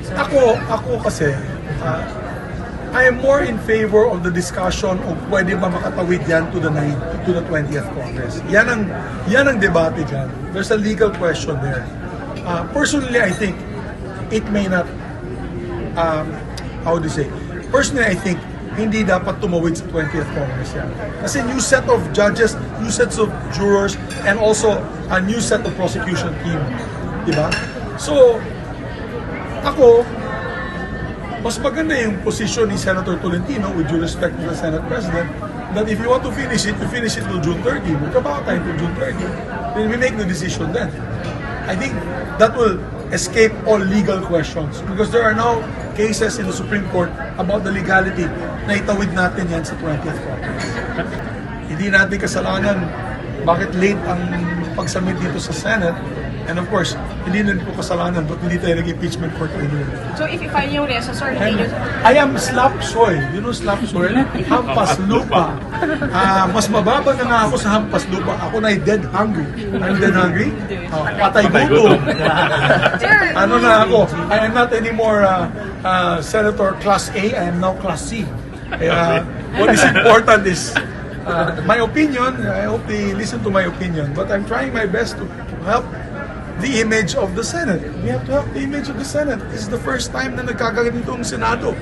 Ako kasi, I am more in favor of the discussion of pwede ba makatawid yan to the 20th Congress. Yan ang debate dyan. There's a legal question there. Personally, I think it may not, how do you say, personally, I think hindi dapat tumawid sa 20th Congress yan. Kasi new set of judges, new sets of jurors, and also a new set of prosecution team. Diba? So, ako, mas maganda yung position ni Senator Tolentino, with due respect to the Senate President, that if you want to finish it, you finish it till June 30. Magkabawa tayo till June 30. Then we make the decision then. I think that will escape all legal questions because there are now cases in the Supreme Court about the legality na itawid natin yan sa 20th Congress. Hindi natin kasalanan bakit late ang pag-submit dito sa Senate. And of course, hindi na po kasalanan but hindi tayo nag-impeachment court anyway. So if i-file yung reso, sir, hindi nyo... I am slap soil. You know slap soil? Hampas lupa. Mas mababa na nga ako sa hampas lupa. Ako na dead hungry. I'm dead hungry? Patay gutom. Ano na ako? I am not anymore Senator Class A. I am now Class C. What is important is my opinion. I hope they listen to my opinion. But I'm trying my best to help the image of the Senate. We have to help the image of the Senate. This is the first time na nagkakaganito ang Senado.